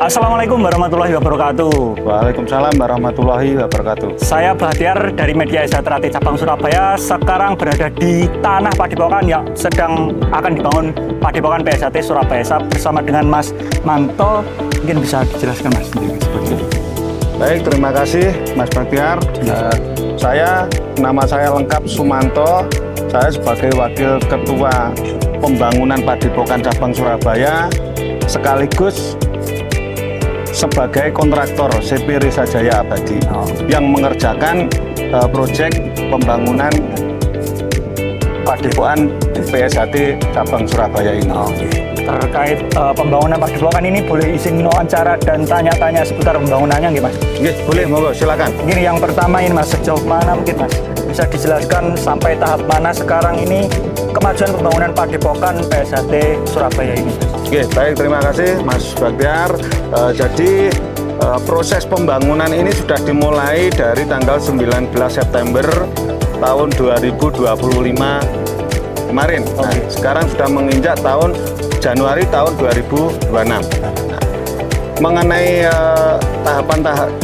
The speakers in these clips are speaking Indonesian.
Assalamualaikum warahmatullahi wabarakatuh. Waalaikumsalam warahmatullahi wabarakatuh. Saya Bahtiar dari Media Sejahtera cabang Surabaya. Sekarang berada di tanah Padepokan yang sedang akan dibangun Padepokan PSHT Surabaya. Saya bersama dengan Mas Manto. Mungkin bisa dijelaskan Mas sendiri seperti itu. Baik, terima kasih Mas Bahtiar. Nama saya lengkap Sumanto. Saya sebagai Wakil Ketua Pembangunan Padepokan Cabang Surabaya sekaligus sebagai kontraktor CP Risa Jaya Abadi yang mengerjakan proyek pembangunan Padepokan PSHT Cabang Surabaya ini. Terkait pembangunan Padepokan ini, boleh izin wawancara dan tanya-tanya seputar pembangunannya nggih Mas? Nggih, boleh, monggo silakan. Ini yang pertama ini Mas, sejauh mana mungkin Mas bisa dijelaskan sampai tahap mana sekarang ini kemajuan pembangunan Padepokan PSHT Surabaya ini? Oke, baik, terima kasih Mas Bahtiar. Jadi proses pembangunan ini sudah dimulai dari tanggal 19 September tahun 2025 kemarin. Nah, sekarang sudah menginjak Januari tahun 2026. Mengenai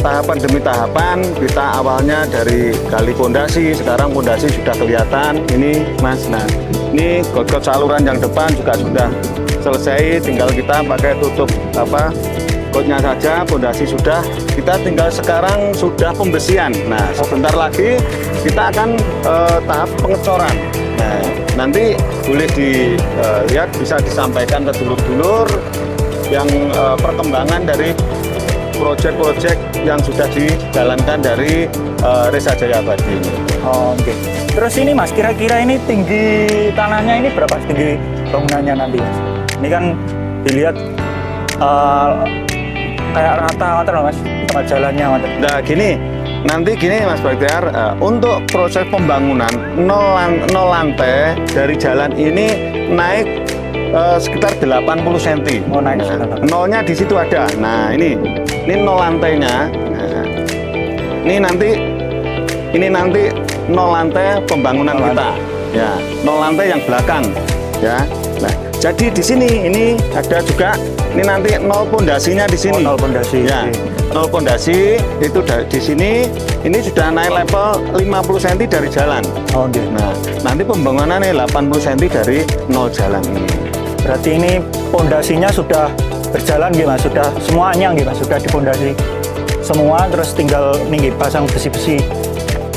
tahapan demi tahapan, kita awalnya dari gali pondasi, sekarang pondasi sudah kelihatan ini Mas. Nah, ini got-got saluran yang depan juga sudah selesai, tinggal kita pakai tutup gotnya saja, pondasi sudah, kita tinggal sekarang sudah pembesian. Nah, sebentar lagi kita akan tahap pengecoran. Nah, nanti boleh dilihat, bisa disampaikan ke dulur-dulur yang perkembangan dari proyek-proyek yang sudah dijalankan dari Risa Jaya Abadi ini. Oke. Terus ini Mas, kira-kira ini tinggi tanahnya ini berapa tinggi bangunannya nanti Mas? Ini kan dilihat kayak rata Mas, tempat jalannya. Nah gini Mas Bahtiar, untuk proses pembangunan nol lantai dari jalan ini naik sekitar 80 cm. Oh, naik. Nolnya di situ ada. Nah ini nol lantainya. Nah, ini nanti nol lantai pembangunan kita. Ya, nol lantai yang belakang. Ya. Nah, jadi di sini ini ada juga, ini nanti nol pondasinya di sini. Nol pondasi. Ya, nol pondasi itu di sini. Ini sudah naik level 50 cm dari jalan. Nah, nanti pembangunannya 80 cm dari nol jalan ini. Berarti ini pondasinya sudah berjalan gitu Mas, sudah semuanya gitu Mas, sudah dipondasi semua, terus tinggal nih pasang besi-besi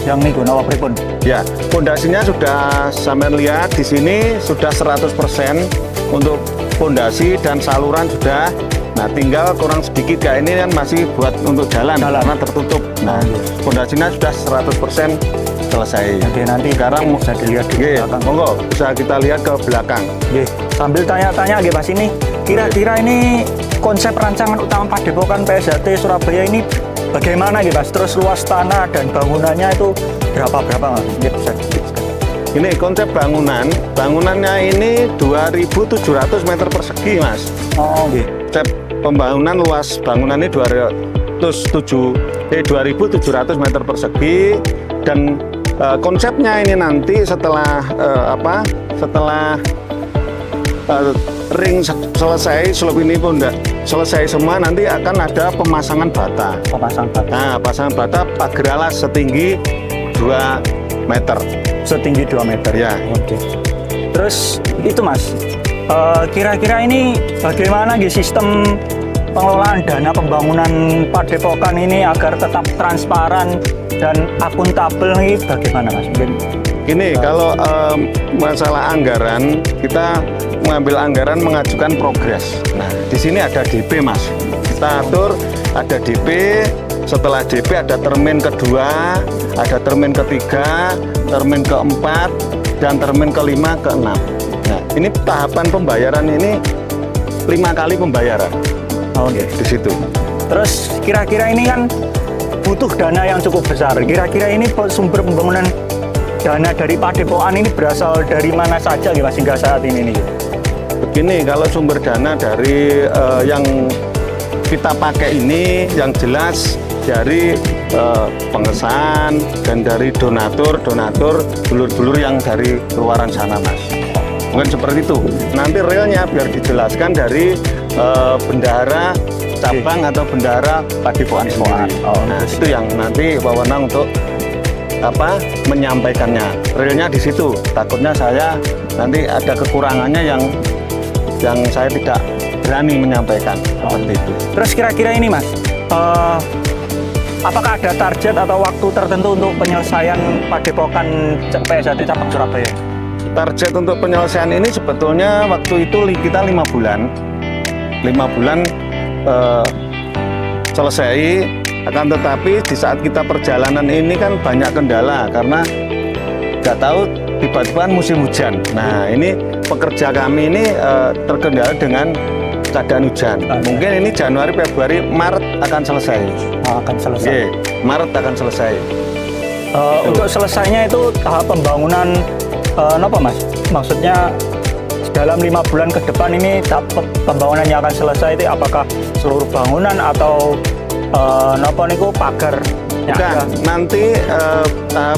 yang nih guna pripun. Ya, pondasinya sudah sampai lihat di sini sudah 100% untuk pondasi dan saluran sudah. Nah, tinggal kurang sedikit kayak ini kan masih buat untuk jalan karena tertutup. Nah, pondasinya sudah 100% selesai. Nanti sekarang bisa dilihat di belakang. Monggo, bisa kita lihat ke belakang. Sambil tanya-tanya Mas, ini kira-kira ini konsep rancangan utama Padepokan PSHT Surabaya ini bagaimana Mas? Terus luas tanah dan bangunannya itu berapa Mas? Bisa ini konsep bangunannya ini 2.700 meter persegi Mas. Konsep pembangunan luas bangunan ini 2.700 meter persegi, dan konsepnya ini nanti setelah ring selesai, slope ini pun selesai semua, nanti akan ada pemasangan bata. Nah, pasangan bata pagar alas setinggi 2 meter. Setinggi 2 meter. Ya. Terus itu Mas, kira-kira ini bagaimana sistem pengelolaan dana pembangunan Padepokan ini agar tetap transparan dan akuntabel ini bagaimana Mas? Ini kalau masalah anggaran, kita mengambil anggaran mengajukan progres. Nah, di sini ada DP Mas. Kita atur ada DP, setelah DP ada termin kedua, ada termin ketiga, termin keempat, dan termin kelima, keenam. Nah, ini tahapan pembayaran ini 5 kali pembayaran. Di situ. Terus kira-kira ini kan butuh dana yang cukup besar. Kira-kira ini sumber pembangunan dana dari Padepokan ini berasal dari mana saja Mas hingga saat ini nih? Begini, kalau sumber dana dari yang kita pakai ini yang jelas dari pengesahan dan dari donatur dulur-dulur yang dari luaran sana Mas. Mungkin seperti itu. Nanti realnya biar dijelaskan dari bendahara cabang atau bendahara Padepokan sendiri. Nah, itu yang nanti wewenang untuk menyampaikannya. Realnya di situ. Takutnya saya nanti ada kekurangannya yang saya tidak berani menyampaikan seperti itu. Terus kira-kira ini Mas, apakah ada target atau waktu tertentu untuk penyelesaian Padepokan PSHT Cabang Surabaya? Target untuk penyelesaian ini sebetulnya waktu itu kita 5 bulan. 5 bulan selesai, akan tetapi di saat kita perjalanan ini kan banyak kendala karena nggak tahu tiba-tiba musim hujan. Nah ini pekerja kami ini terkendala dengan keadaan hujan. Mungkin ini Januari, Februari, Maret akan selesai. Akan selesai. Maret akan selesai. Untuk selesainya itu tahap pembangunan apa Mas? Maksudnya dalam 5 bulan ke depan ini tahap pembangunan yang akan selesai itu apakah seluruh bangunan atau napa niku pagar? Bukan, nanti tahap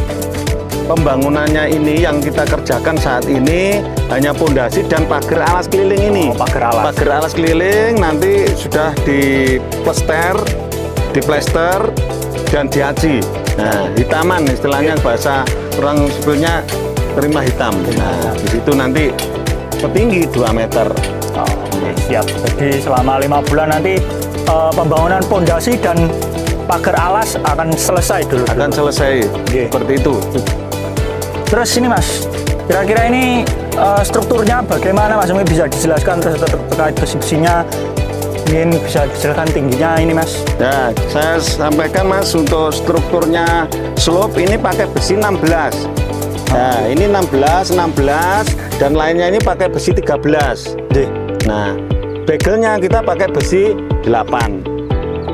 pembangunannya ini yang kita kerjakan saat ini hanya pondasi dan pagar alas keliling ini. Pagar alas. Pagar alas keliling nanti sudah diplester dan diaci. Nah, hitaman istilahnya bahasa orang sebelumnya terima hitam. Nah, di situ nanti setinggi 2 meter. Siap. Jadi selama 5 bulan nanti pembangunan pondasi dan pagar alas akan selesai dulu. Akan selesai. Seperti itu. Terus ini Mas, kira-kira ini strukturnya bagaimana Mas? Mungkin bisa dijelaskan terkait besi-besinya. Mungkin bisa dijelaskan tingginya ini Mas. Ya, saya sampaikan Mas untuk strukturnya slope ini pakai besi 16. Nah, ini 16, dan lainnya ini pakai besi 13. Nah, begelnya kita pakai besi 8.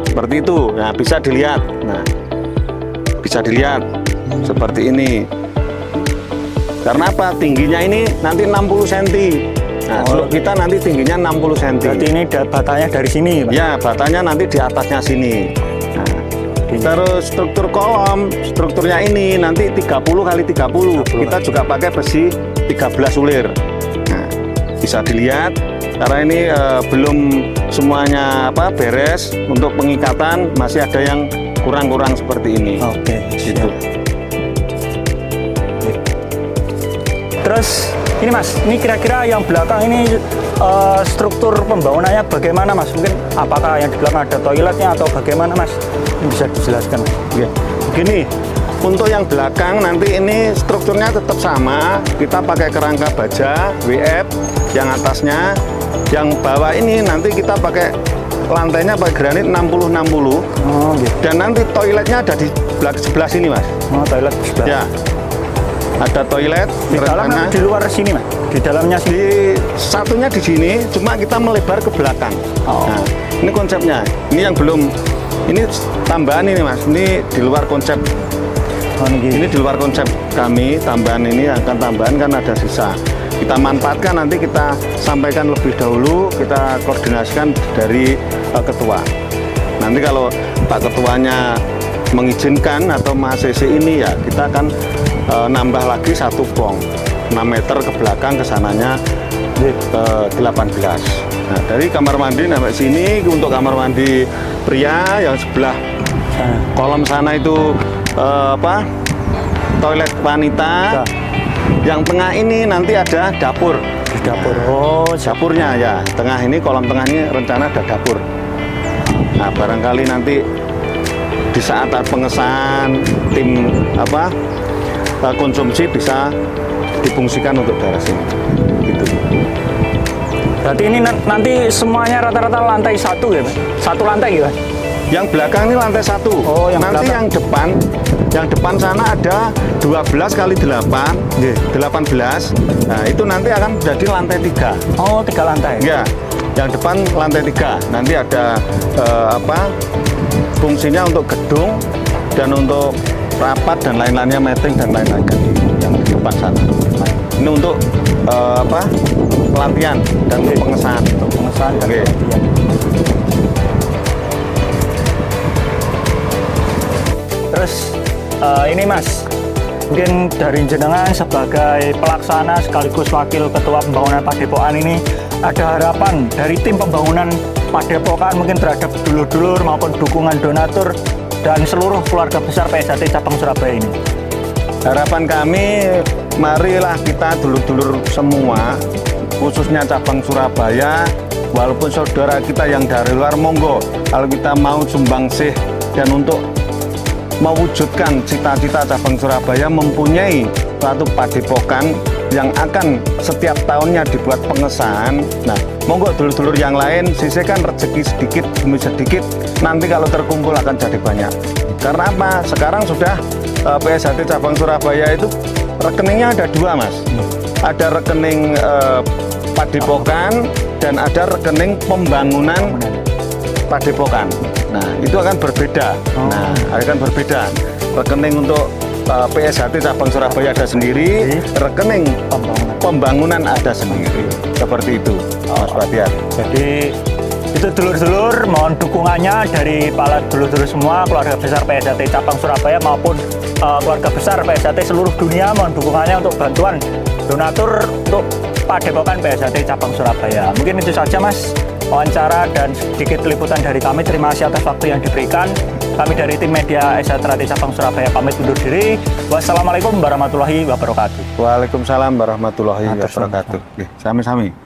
Seperti itu. Nah, bisa dilihat. Nah, bisa dilihat seperti ini. Karena apa? Tingginya ini nanti 60 cm. Nah, slope kita nanti tingginya 60 cm. Berarti ini batanya dari sini, Pak? Ya, batanya nanti di atasnya sini. Nah, terus struktur kolom, strukturnya ini nanti 30 kali 30. Kita juga pakai besi 13 ulir. Nah, bisa dilihat karena ini belum semuanya beres untuk pengikatan, masih ada yang kurang-kurang seperti ini. Oke, gitu. Terus ini Mas, ini kira-kira yang belakang ini struktur pembangunannya bagaimana Mas? Mungkin apakah yang di belakang ada toiletnya atau bagaimana Mas? Ini bisa dijelaskan. Ya, begini, untuk yang belakang nanti ini strukturnya tetap sama. Kita pakai kerangka baja, WF, yang atasnya, yang bawah ini nanti kita pakai lantainya pakai granit 60-60. Oh, gitu. Dan nanti toiletnya ada di sebelah sini Mas. Oh, toilet sebelah. Ya. Ada toilet di dalam atau di luar sini Mas? Di dalamnya sini. Di satunya di sini, cuma kita melebar ke belakang. Nah, ini konsepnya. Ini yang belum. Ini tambahan ini Mas. Ini di luar konsep. Ini di luar konsep kami. Tambahan ini akan tambahan kan ada sisa. Kita manfaatkan nanti kita sampaikan lebih dahulu. Kita koordinasikan dari ketua. Nanti kalau Pak Ketuanya mengizinkan atau mahasiswa ini ya kita akan nambah lagi 1 bong 6 meter ke belakang ke sananya 18. Nah, dari kamar mandi sampai sini untuk kamar mandi pria yang sebelah kolom sana itu toilet wanita. Yang tengah ini nanti ada dapur. Dapur. Oh, dapurnya ya. Tengah ini kolom tengah ini rencana ada dapur. Nah, barangkali nanti di saat pengesahan tim konsumsi bisa difungsikan untuk daerah sini. Gitu. Berarti ini nanti semuanya rata-rata lantai 1 ya, Pak? 1 lantai gitu? Yang belakang ini lantai 1. Oh, yang nanti belakang. yang depan sana ada 12 kali 8, 18. Nah, itu nanti akan jadi lantai 3. Oh, 3 lantai. Ya, yang depan lantai 3. Nanti ada fungsinya untuk gedung dan untuk rapat dan lain-lainnya, meeting dan lain-lain yang di depan sana. Ini untuk pelatihan dan untuk pengesahan. Untuk pengesahan dan pelatihan. Terus ini Mas, mungkin dari jenengan sebagai pelaksana sekaligus wakil ketua pembangunan Padepokan ini ada harapan dari tim pembangunan Padepokan, mungkin terhadap dulur-dulur maupun dukungan donatur dan seluruh keluarga besar PSHT cabang Surabaya ini? Harapan kami, marilah kita dulur-dulur semua, khususnya cabang Surabaya, walaupun saudara kita yang dari luar, monggo kalau kita mau sumbangsih dan untuk mewujudkan cita-cita cabang Surabaya mempunyai suatu padepokan yang akan setiap tahunnya dibuat pengesahan. Nah, monggo dulur-dulur yang lain sisihkan rezeki sedikit demi sedikit, nanti kalau terkumpul akan jadi banyak. Karena apa? Sekarang sudah PSHT cabang Surabaya itu rekeningnya ada dua, Mas. Ada rekening padepokan dan ada rekening pembangunan padepokan. Nah, itu akan berbeda. Nah, akan berbeda. Rekening untuk PSHT cabang Surabaya ada sendiri, rekening pembangunan ada sendiri. Seperti itu, Mas Batiar. Jadi itu dulur-dulur, mohon dukungannya dari para dulur-dulur semua, keluarga besar PSHT cabang Surabaya maupun keluarga besar PSHT seluruh dunia, mohon dukungannya untuk bantuan donatur untuk Padepokan PSHT cabang Surabaya. Mungkin itu saja, Mas, wawancara dan sedikit liputan dari kami. Terima kasih atas waktu yang diberikan. Kami dari tim media SHT cabang Surabaya pamit undur diri. Wassalamualaikum warahmatullahi wabarakatuh. Waalaikumsalam warahmatullahi wabarakatuh. Sami-sami.